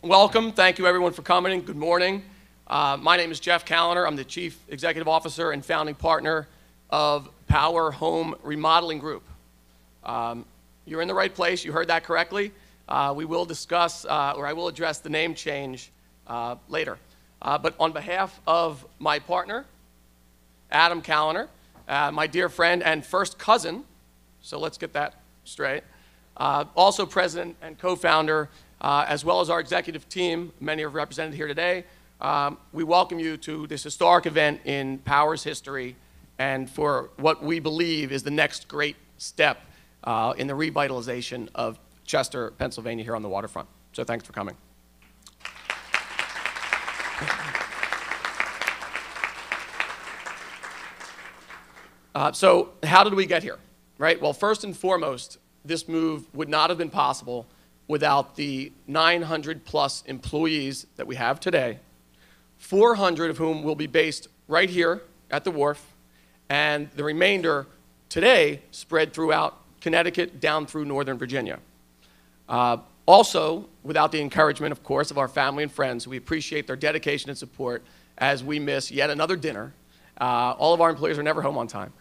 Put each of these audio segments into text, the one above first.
welcome. Thank you, everyone, for coming. Good morning. My name is Jeff Kaliner. I'm the Chief Executive Officer and founding partner of Power Home Remodeling Group. You're in the right place. You heard that correctly. We will discuss, or I will address the name change later. But on behalf of my partner, Adam Kaliner, my dear friend and first cousin, so let's get that straight, also president and co-founder, as well as our executive team, many are represented here today, we welcome you to this historic event in Power's history and for what we believe is the next great step in the revitalization of Chester, Pennsylvania here on the waterfront. So thanks for coming. So how did we get here, right? Well, first and foremost, this move would not have been possible without the 900 plus employees that we have today, 400 of whom will be based right here at the wharf, and the remainder today spread throughout Connecticut down through Northern Virginia. Also, without the encouragement, of course, of our family and friends, we appreciate their dedication and support as we miss yet another dinner. All of our employees are never home on time.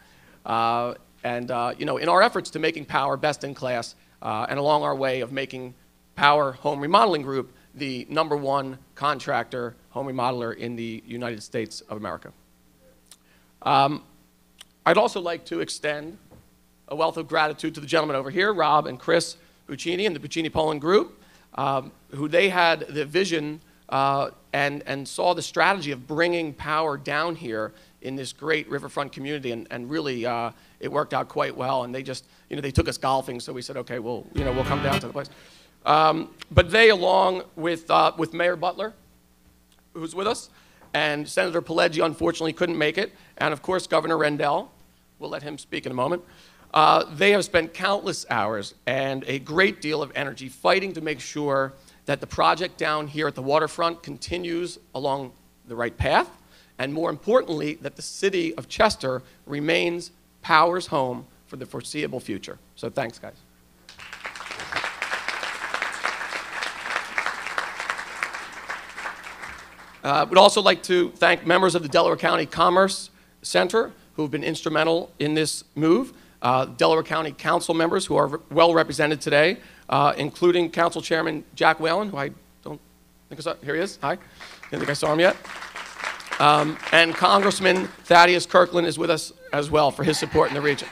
You know, in our efforts to making Power best in class and along our way of making Power Home Remodeling Group the #1 contractor home remodeler in the United States of America. I'd also like to extend a wealth of gratitude to the gentlemen over here, Rob and Chris Buccini and the Buccini Poland Group, who they had the vision and saw the strategy of bringing Power down here in this great riverfront community, and really it worked out quite well. And they just, you know, they took us golfing, so we said, okay, we'll come down to the place. But they, along with Mayor Butler, who's with us, and Senator Pileggi, unfortunately couldn't make it, and of course Governor Rendell, we'll let him speak in a moment. They have spent countless hours and a great deal of energy fighting to make sure that the project down here at the waterfront continues along the right path, and more importantly, that the city of Chester remains Power's home for the foreseeable future. So thanks, guys. We'd also like to thank members of the Delaware County Commerce Center who have been instrumental in this move. Delaware County Council members who are well represented today, including Council Chairman Jack Whalen, who I don't think I saw. Here he is. Hi. Didn't think I saw him yet. And Congressman Thaddeus Kirkland is with us as well for his support in the region.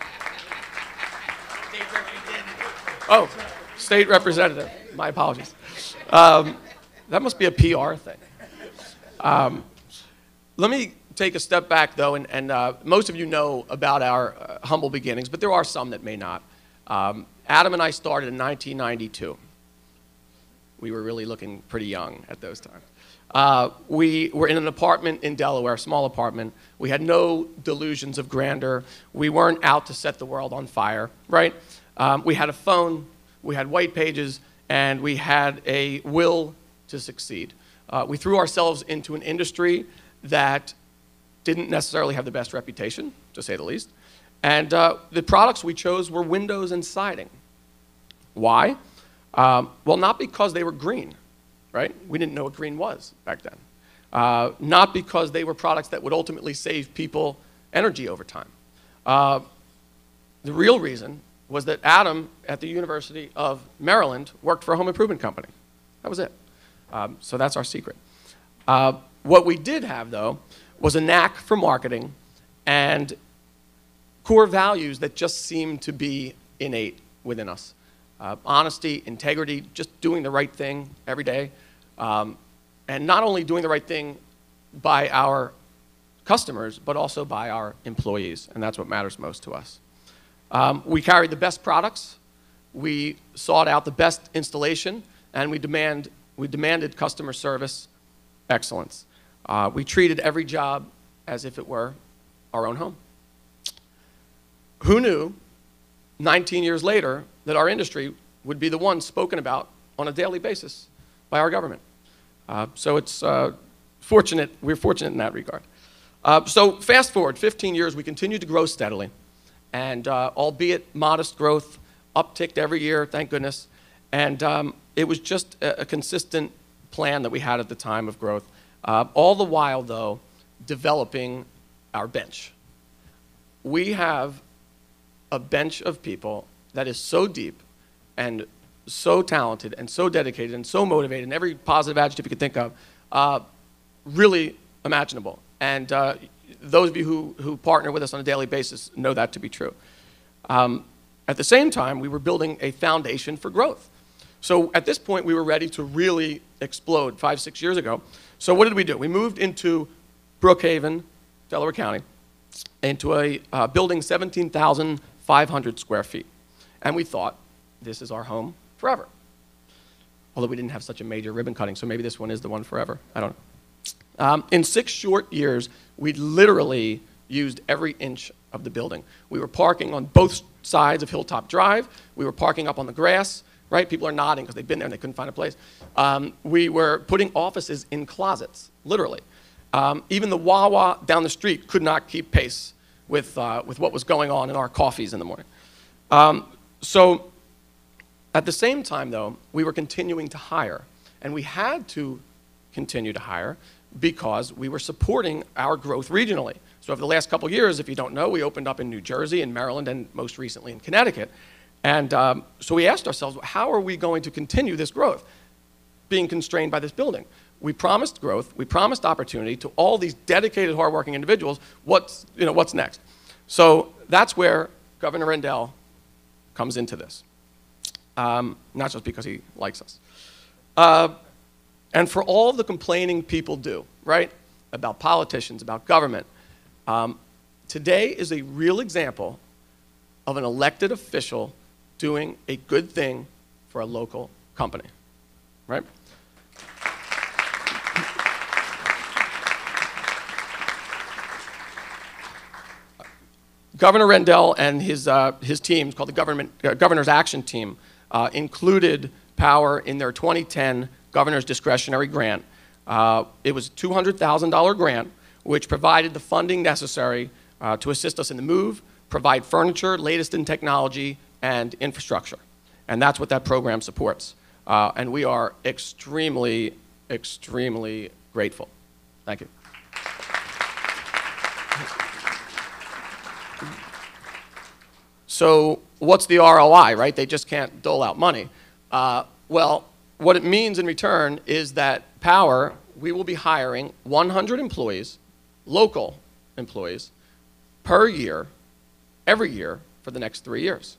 Oh, state representative. My apologies. That must be a PR thing. Let me take a step back, though, and most of you know about our humble beginnings, but there are some that may not. Adam and I started in 1992. We were really looking pretty young at those times. We were in an apartment in Delaware, a small apartment. We had no delusions of grandeur. We weren't out to set the world on fire, right? We had a phone, we had white pages, and we had a will to succeed. We threw ourselves into an industry that didn't necessarily have the best reputation, to say the least. And the products we chose were windows and siding. Why? Well, not because they were green, right? We didn't know what green was back then. Not because they were products that would ultimately save people energy over time. The real reason was that Adam, at the University of Maryland, worked for a home improvement company. That was it. So that's our secret. What we did have, though, was a knack for marketing and core values that just seemed to be innate within us. Honesty, integrity, just doing the right thing every day. And not only doing the right thing by our customers, but also by our employees, and that's what matters most to us. We carried the best products, we sought out the best installation, and we demanded customer service excellence. We treated every job as if it were our own home. Who knew 19 years later that our industry would be the one spoken about on a daily basis by our government? So it's fortunate, we're fortunate in that regard. So fast forward 15 years, we continued to grow steadily, and albeit modest growth, upticked every year, thank goodness, and it was just a consistent plan that we had at the time of growth, all the while, though, developing our bench. We have a bench of people that is so deep and so talented and so dedicated and so motivated, and every positive adjective you could think of, really imaginable. And those of you who partner with us on a daily basis know that to be true. At the same time, we were building a foundation for growth. So at this point, we were ready to really explode 5, 6 years ago. So what did we do? We moved into Brookhaven, Delaware County, into a building 17,500 square feet. And we thought, this is our home forever. Although we didn't have such a major ribbon cutting, so maybe this one is the one forever. I don't know. In 6 short years, we literally used every inch of the building. We were parking on both sides of Hilltop Drive. We were parking up on the grass, right? People are nodding because they've been there and they couldn't find a place. We were putting offices in closets, literally. Even the Wawa down the street could not keep pace with what was going on in our coffees in the morning. So at the same time, though, we were continuing to hire. And we had to continue to hire because we were supporting our growth regionally. So over the last couple of years, if you don't know, we opened up in New Jersey, in Maryland, and most recently in Connecticut. And so we asked ourselves, how are we going to continue this growth, being constrained by this building? We promised growth, we promised opportunity to all these dedicated, hardworking individuals. What's next? So that's where Governor Rendell comes into this. Not just because he likes us. And for all the complaining people do, right, about politicians, about government, today is a real example of an elected official doing a good thing for a local company, right? Governor Rendell and his team, called the Governor's Action Team, included power in their 2010 Governor's Discretionary Grant. It was a $200,000 grant, which provided the funding necessary to assist us in the move, provide furniture, latest in technology, and infrastructure. And that's what that program supports. And we are extremely, extremely grateful. Thank you. So what's the ROI, right? They just can't dole out money. Well, what it means in return is that Power, we will be hiring 100 employees, local employees, per year, every year, for the next 3 years.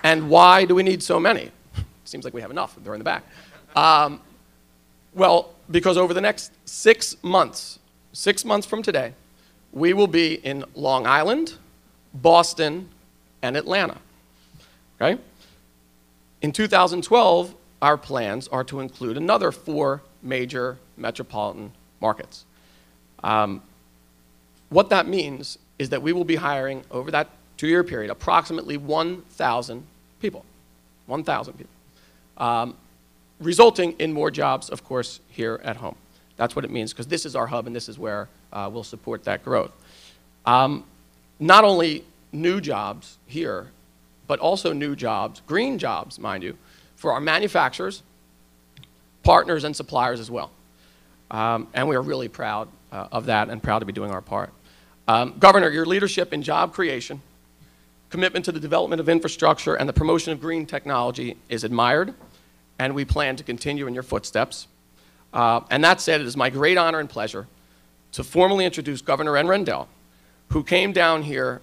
And why do we need so many? Seems like we have enough. They're in the back. Well, because over the next 6 months, 6 months from today, we will be in Long Island, Boston, and Atlanta. Okay? In 2012, our plans are to include another 4 major metropolitan markets. What that means is that we will be hiring, over that 2-year period, approximately 1,000 people. 1,000 people. Resulting in more jobs, of course, here at home. That's what it means, because this is our hub and this is where we'll support that growth. Not only new jobs here, but also new jobs, green jobs, mind you, for our manufacturers, partners, and suppliers as well. And we are really proud of that and proud to be doing our part. Governor, your leadership in job creation, commitment to the development of infrastructure, and the promotion of green technology is admired, and we plan to continue in your footsteps. And that said, it is my great honor and pleasure to formally introduce Governor Ed Rendell, who came down here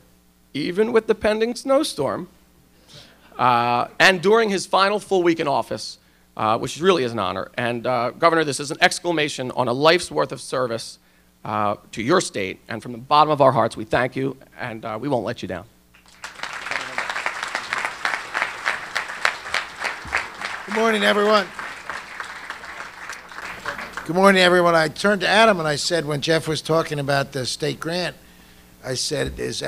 even with the pending snowstorm, and during his final full week in office, which really is an honor. And Governor, this is an exclamation on a life's worth of service to your state, and from the bottom of our hearts, we thank you, and we won't let you down. Good morning, everyone. Good morning, everyone. I turned to Adam and I said, when Jeff was talking about the state grant, I said, is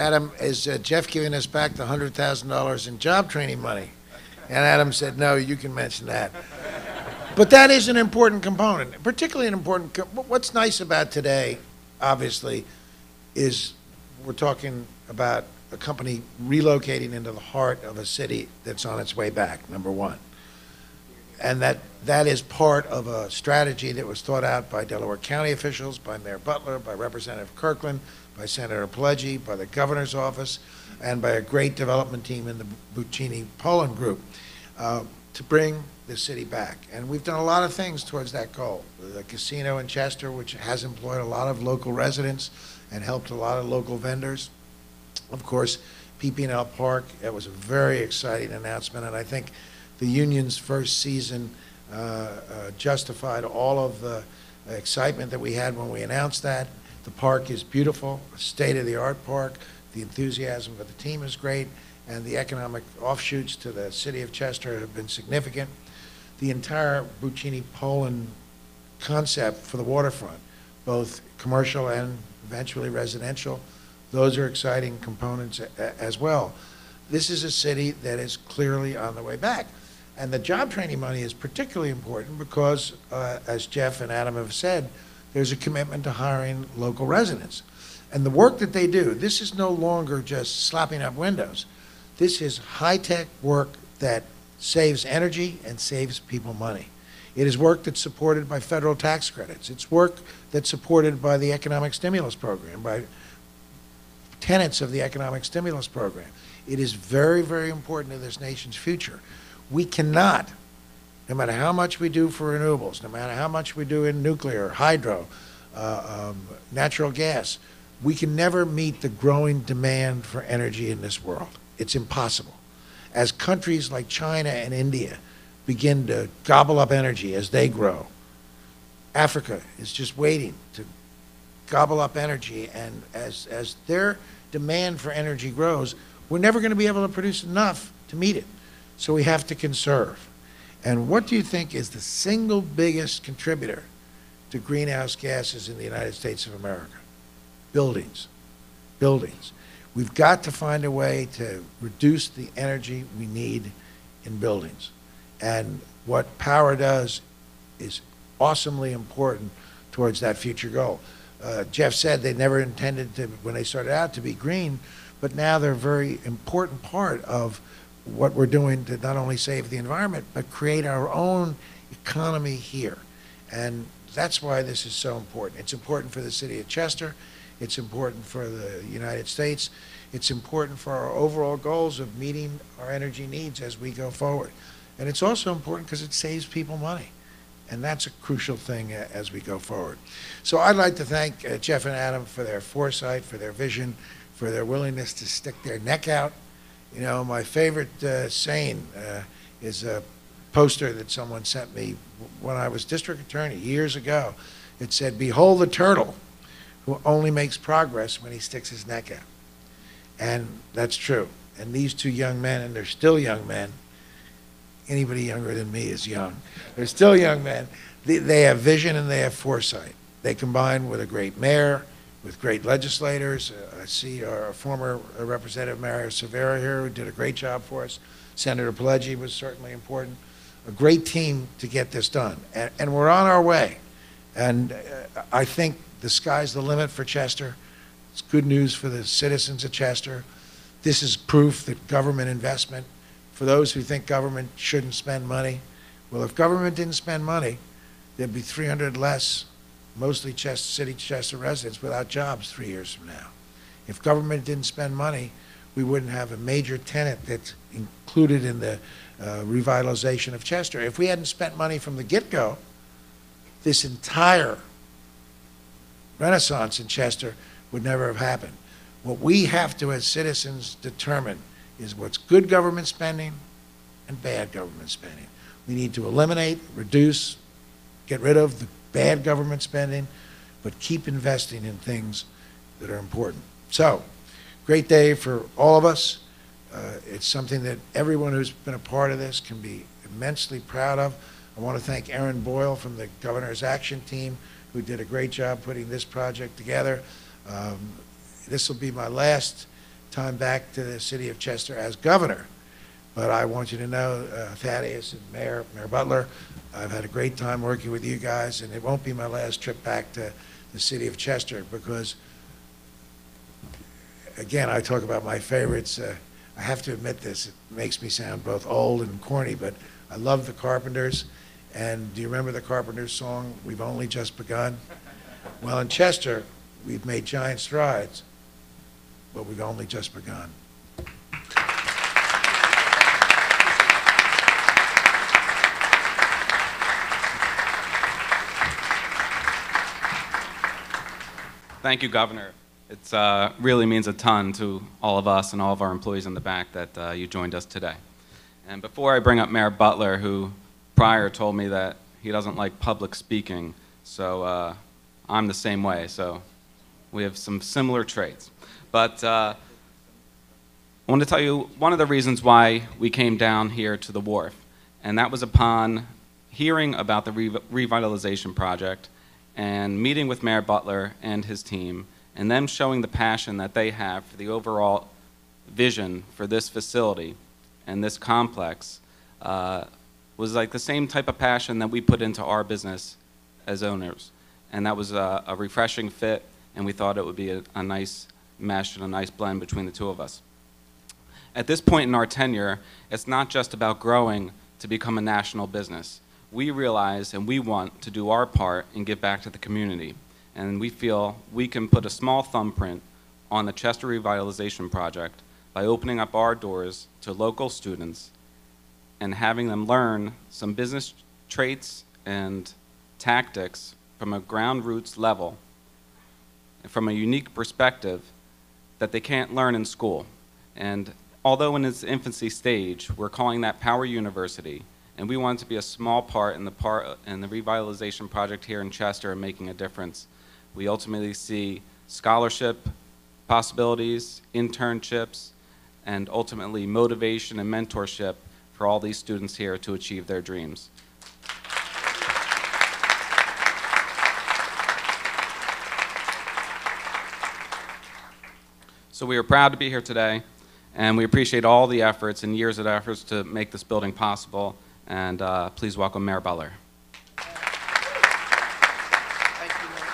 Jeff giving us back the $100,000 in job training money? And Adam said, no, you can mention that. But that is an important component, particularly an important, what's nice about today, obviously, is we're talking about a company relocating into the heart of a city that's on its way back, number one. And that is part of a strategy that was thought out by Delaware County officials, by Mayor Butler, by Representative Kirkland, by Senator Pileggi, by the governor's office, and by a great development team in the Buccini-Poland group to bring the city back. And we've done a lot of things towards that goal. The casino in Chester, which has employed a lot of local residents and helped a lot of local vendors. Of course, PP&L Park, that was a very exciting announcement, and I think the union's first season justified all of the excitement that we had when we announced that. The park is beautiful, a state-of-the-art park. The enthusiasm of the team is great, and the economic offshoots to the city of Chester have been significant. The entire Buccini-Poland concept for the waterfront, both commercial and eventually residential, those are exciting components as well. This is a city that is clearly on the way back. And the job training money is particularly important because, as Jeff and Adam have said, there's a commitment to hiring local residents. And the work that they do, this is no longer just slapping up windows. This is high-tech work that saves energy and saves people money. It is work that's supported by federal tax credits. It's work that's supported by the economic stimulus program, by tenets of the economic stimulus program. It is very, very important to this nation's future. We cannot, no matter how much we do for renewables, no matter how much we do in nuclear, hydro, natural gas, we can never meet the growing demand for energy in this world. It's impossible. As countries like China and India begin to gobble up energy as they grow, Africa is just waiting to gobble up energy, and as their demand for energy grows, we're never going to be able to produce enough to meet it. So we have to conserve. And what do you think is the single biggest contributor to greenhouse gases in the United States of America? Buildings. Buildings. We've got to find a way to reduce the energy we need in buildings. And what power does is awesomely important towards that future goal. Jeff said they never intended to, when they started out, to be green, but now they're a very important part of what we're doing to not only save the environment, but create our own economy here. And that's why this is so important. It's important for the city of Chester. It's important for the United States. It's important for our overall goals of meeting our energy needs as we go forward. And it's also important because it saves people money. And that's a crucial thing as we go forward. So I'd like to thank Jeff and Adam for their foresight, for their vision, for their willingness to stick their neck out. You know, my favorite saying is a poster that someone sent me when I was district attorney years ago. It said, "Behold the turtle who only makes progress when he sticks his neck out." And that's true. And these two young men, and they're still young men, anybody younger than me is young, they're still young men, they have vision and they have foresight. They combine with a great mayor, with great legislators. I see our former Representative Mario Cervera here, who did a great job for us. Senator Pileggi was certainly important. A great team to get this done. And we're on our way. And I think the sky's the limit for Chester. It's good news for the citizens of Chester. This is proof that government investment, for those who think government shouldn't spend money, well, if government didn't spend money, there'd be 300 less, mostly city Chester residents, without jobs 3 years from now. If government didn't spend money, we wouldn't have a major tenant that's included in the revitalization of Chester. If we hadn't spent money from the get-go, this entire renaissance in Chester would never have happened. What we have to, as citizens, determine is what's good government spending and bad government spending. We need to eliminate, reduce, get rid of the bad government spending, but keep investing in things that are important. So, great day for all of us. It's something that everyone who's been a part of this can be immensely proud of. I want to thank Aaron Boyle from the Governor's Action Team, who did a great job putting this project together. This will be my last time back to the city of Chester as governor. But I want you to know, Thaddeus and Mayor Butler, I've had a great time working with you guys, and it won't be my last trip back to the city of Chester, because again, I talk about my favorites. I have to admit this, it makes me sound both old and corny, but I love the Carpenters. And do you remember the Carpenters song, "We've Only Just Begun"? Well, in Chester, we've made giant strides, but we've only just begun. Thank you, Governor. It really means a ton to all of us and all of our employees in the back that you joined us today. And before I bring up Mayor Butler, who prior told me that he doesn't like public speaking, so I'm the same way, so we have some similar traits. But I want to tell you one of the reasons why we came down here to the wharf, and that was upon hearing about the revitalization project and meeting with Mayor Butler and his team, and them showing the passion that they have for the overall vision for this facility and this complex was like the same type of passion that we put into our business as owners. And that was a refreshing fit, and we thought it would be a nice mesh and a nice blend between the two of us. At this point in our tenure, it's not just about growing to become a national business. We realize and we want to do our part and give back to the community. And we feel we can put a small thumbprint on the Chester Revitalization Project by opening up our doors to local students and having them learn some business traits and tactics from a ground roots level, from a unique perspective that they can't learn in school. And although in its infancy stage, we're calling that Power University, and we want it to be a small part in the revitalization project here in Chester and making a difference. We ultimately see scholarship possibilities, internships, and ultimately motivation and mentorship for all these students here to achieve their dreams. So we are proud to be here today, and we appreciate all the efforts and years of efforts to make this building possible. And please welcome Mayor Butler. Thank you, Mayor.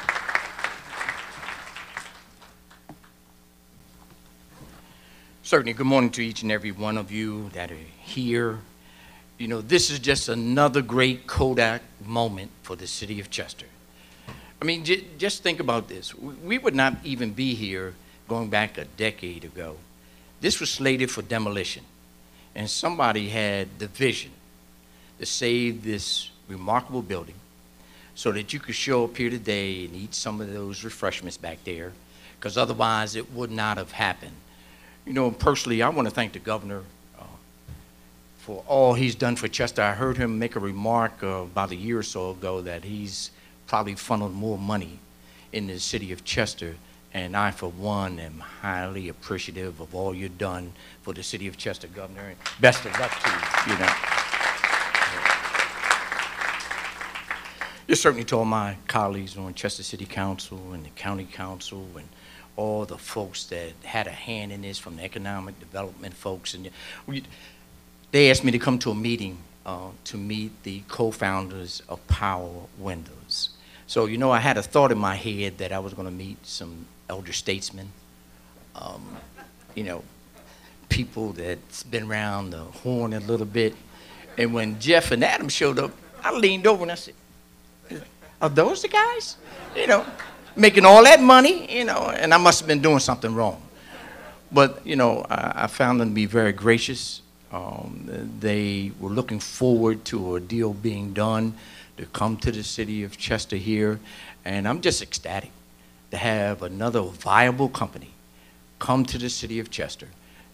Certainly, good morning to each and every one of you that are here. You know, this is just another great Kodak moment for the city of Chester. I mean, just think about this. We would not even be here going back a decade ago. This was slated for demolition, and somebody had the vision to save this remarkable building so that you could show up here today and eat some of those refreshments back there, because otherwise it would not have happened. You know, personally, I want to thank the governor for all he's done for Chester. I heard him make a remark about a year or so ago that he's probably funneled more money in the city of Chester, and I, for one, am highly appreciative of all you've done for the city of Chester, Governor, and best of luck to you, you know. Just certainly to all my colleagues on Chester City Council and the County Council and all the folks that had a hand in this, from the economic development folks. And they asked me to come to a meeting to meet the co-founders of Power Windows. So, you know, I had a thought in my head that I was going to meet some elder statesmen, you know, people that's been around the horn a little bit. And when Jeff and Adam showed up, I leaned over and I said, "Are those the guys? You know, making all that money, you know," and I must have been doing something wrong. But, you know, I found them to be very gracious. They were looking forward to a deal being done to come to the city of Chester here, and I'm just ecstatic to have another viable company come to the city of Chester.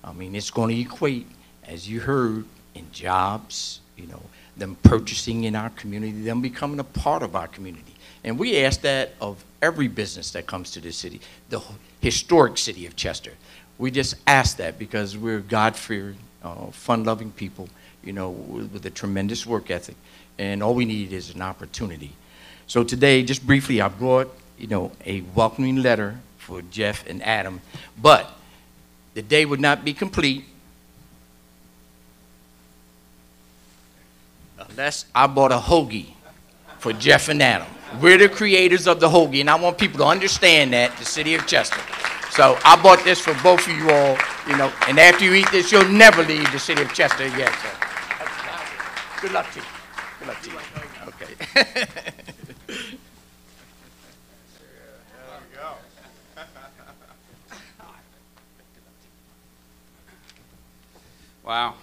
I mean, it's going to equate, as you heard, in jobs, you know, them purchasing in our community, them becoming a part of our community. And we ask that of every business that comes to the city, the historic city of Chester. We just ask that because we're God-fearing, fun-loving people, you know, with a tremendous work ethic. And all we need is an opportunity. So today, just briefly, I brought, you know, a welcoming letter for Jeff and Adam. But the day would not be complete unless I bought a hoagie for Jeff and Adam. We're the creators of the hoagie, and I want people to understand that, the city of Chester. So I bought this for both of you all, you know, and after you eat this, you'll never leave the city of Chester again. So. Good luck to you. Good luck to you. Okay. Wow.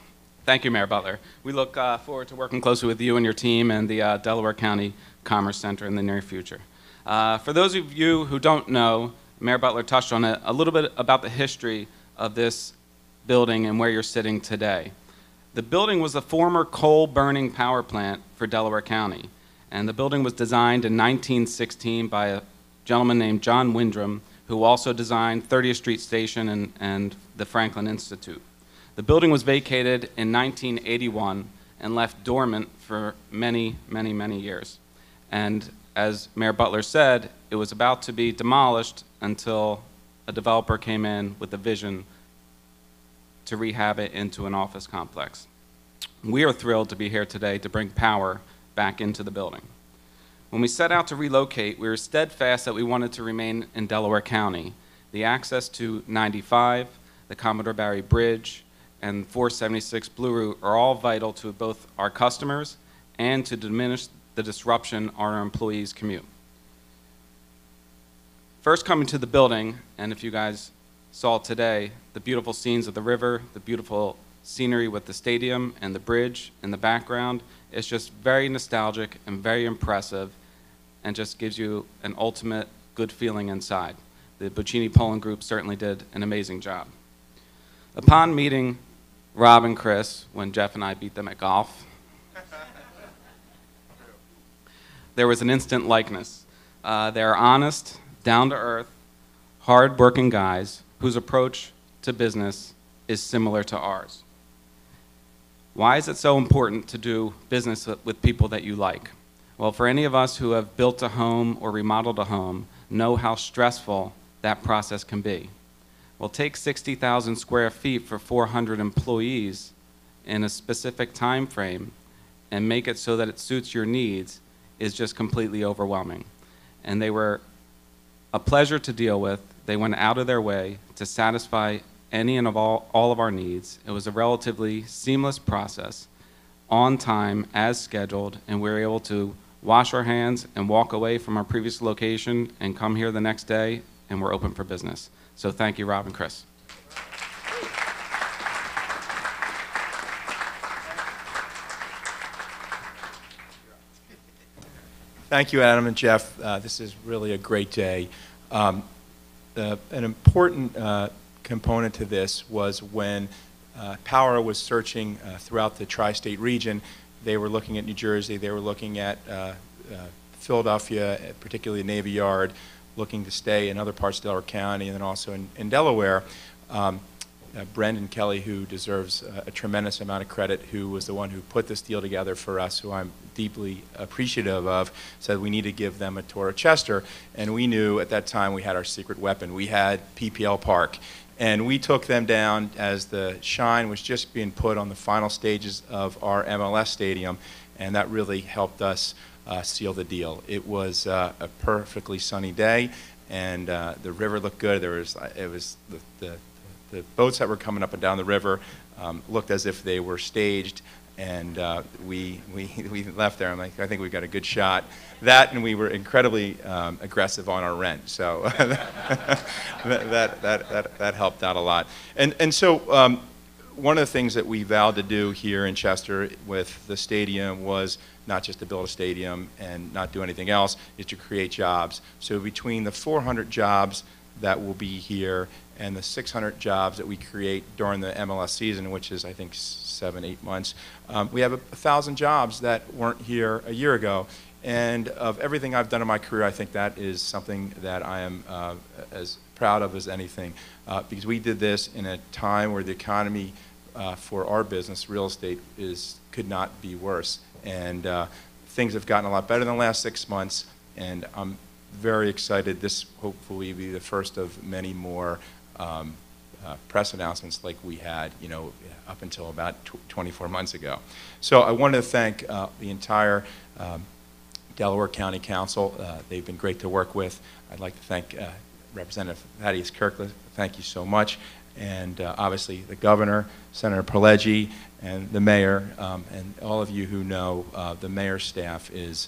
Thank you, Mayor Butler. We look forward to working closely with you and your team and the Delaware County Commerce Center in the near future. For those of you who don't know, Mayor Butler touched on it, a little bit about the history of this building and where you're sitting today. The building was a former coal-burning power plant for Delaware County, and the building was designed in 1916 by a gentleman named John Windrum, who also designed 30th Street Station and the Franklin Institute. The building was vacated in 1981 and left dormant for many, many, many years. And as Mayor Butler said, it was about to be demolished until a developer came in with a vision to rehab it into an office complex. We are thrilled to be here today to bring power back into the building. When we set out to relocate, we were steadfast that we wanted to remain in Delaware County. The access to 95, the Commodore Barry Bridge, and 476 Blue Route are all vital to both our customers and to diminish the disruption on our employees' commute. First coming to the building, and if you guys saw today, the beautiful scenes of the river, the beautiful scenery with the stadium and the bridge in the background, it's just very nostalgic and very impressive and just gives you an ultimate good feeling inside. The Buccini Poland Group certainly did an amazing job. Upon meeting Rob and Chris, when Jeff and I beat them at golf, there was an instant likeness. They're honest, down-to-earth, hard-working guys whose approach to business is similar to ours. Why is it so important to do business with people that you like? Well, for any of us who have built a home or remodeled a home, know how stressful that process can be. Well, take 60,000 square feet for 400 employees in a specific time frame and make it so that it suits your needs is just completely overwhelming. And they were a pleasure to deal with. They went out of their way to satisfy any and all of our needs. It was a relatively seamless process, on time, as scheduled, and we were able to wash our hands and walk away from our previous location and come here the next day, and we're open for business. So thank you, Rob and Chris. Thank you, Adam and Jeff. This is really a great day. An important component to this was when Power was searching throughout the tri-state region. They were looking at New Jersey, they were looking at Philadelphia, particularly Navy Yard, looking to stay in other parts of Delaware County, and then also in Delaware. Brendan Kelly, who deserves a tremendous amount of credit, who was the one who put this deal together for us, who I'm deeply appreciative of, said we need to give them a tour of Chester. And we knew at that time we had our secret weapon. We had PPL Park. And we took them down as the shine was just being put on the final stages of our MLS stadium, and that really helped us seal the deal. It was a perfectly sunny day, and the river looked good. The boats that were coming up and down the river looked as if they were staged, and we left there. I'm like, I think we got a good shot. That, and we were incredibly aggressive on our rent, so that helped out a lot. And so one of the things that we vowed to do here in Chester with the stadium was not just to build a stadium and not do anything else, is to create jobs. So between the 400 jobs that will be here and the 600 jobs that we create during the MLS season, which is I think 7-8 months, we have 1,000 jobs that weren't here a year ago. And of everything I've done in my career, I think that is something that I am as proud of as anything, because we did this in a time where the economy for our business, real estate, could not be worse. And things have gotten a lot better in the last 6 months, and I'm very excited. This hopefully will be the first of many more press announcements like we had, up until about 24 months ago. So I want to thank the entire Delaware County Council. They've been great to work with. I'd like to thank Representative Thaddeus Kirkland, thank you so much. And obviously the governor, Senator Pileggi, and the mayor, and all of you who know the mayor's staff is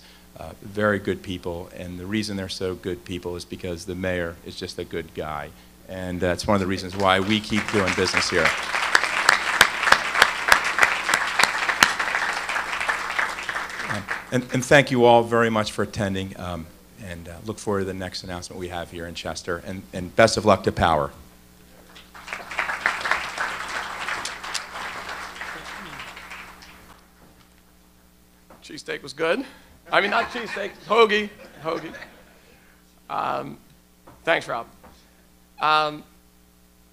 very good people. And the reason they're so good people is because the mayor is just a good guy. And that's one of the reasons why we keep doing business here. And thank you all very much for attending, and look forward to the next announcement we have here in Chester. And best of luck to Power. Cheesesteak was good. I mean, not cheesesteak, hoagie. Thanks, Rob.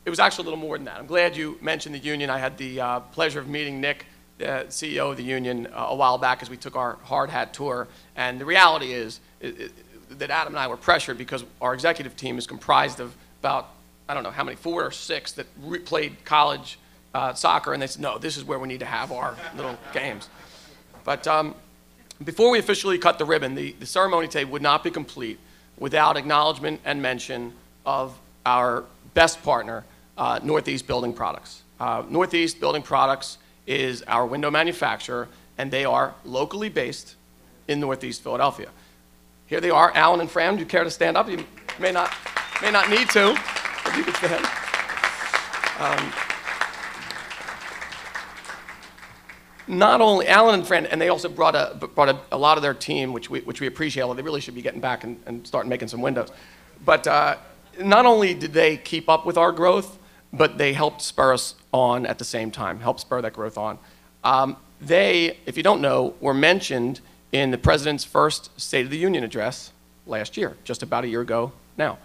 It was actually a little more than that. I'm glad you mentioned the union. I had the pleasure of meeting Nick, the CEO of the union, a while back as we took our hard hat tour. And the reality is that Adam and I were pressured because our executive team is comprised of about, I don't know how many, 4 or 6 that played college soccer, and they said, no, this is where we need to have our little games. But before we officially cut the ribbon, the ceremony today would not be complete without acknowledgement and mention of our best partner, Northeast Building Products. Northeast Building Products is our window manufacturer, and they are locally based in Northeast Philadelphia. Here they are, Alan and Fran. Do you care to stand up? You may not need to, but you can stand. Not only Alan and Fran, and they also brought a lot of their team, which we appreciate, although they really should be getting back and start making some windows. But not only did they keep up with our growth, but they helped spur us on at the same time, helped spur that growth on. They, if you don't know, were mentioned in the President's first State of the Union address last year, just about a year ago now.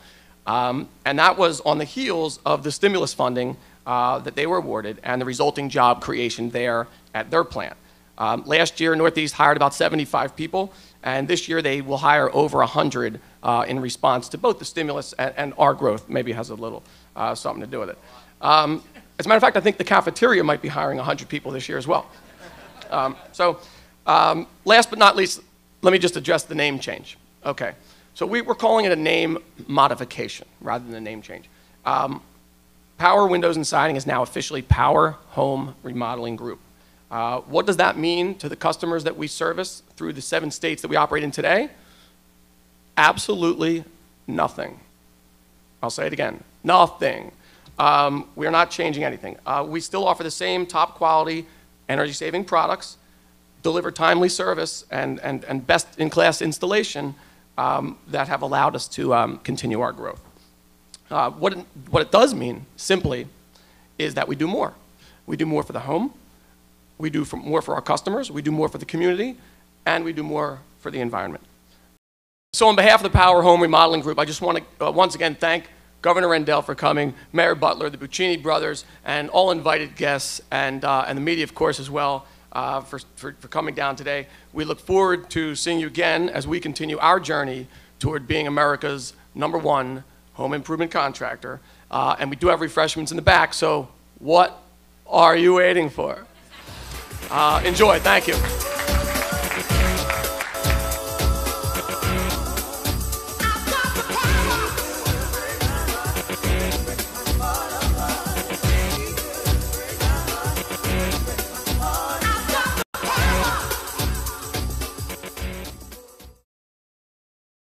And that was on the heels of the stimulus funding that they were awarded and the resulting job creation there at their plant. Last year, Northeast hired about 75 people, and this year they will hire over 100 in response to both the stimulus and our growth. Maybe has a little something to do with it. As a matter of fact, I think the cafeteria might be hiring 100 people this year as well. Last but not least, let me just address the name change. Okay, so we're calling it a name modification rather than a name change. Power Windows and Siding is now officially Power Home Remodeling Group. What does that mean to the customers that we service through the 7 states that we operate in today? Absolutely nothing. I'll say it again, nothing. We're not changing anything. We still offer the same top quality, energy-saving products, deliver timely service, and best-in-class installation that have allowed us to continue our growth. What it does mean, simply, is that we do more. We do more for the home, we do more for our customers, we do more for the community, and we do more for the environment. So on behalf of the Power Home Remodeling Group, I just want to once again thank Governor Rendell for coming, Mayor Butler, the Buccini brothers, and all invited guests, and the media, of course, as well, for coming down today. We look forward to seeing you again as we continue our journey toward being America's #1 home improvement contractor. And we do have refreshments in the back, so what are you waiting for? Enjoy. Thank you.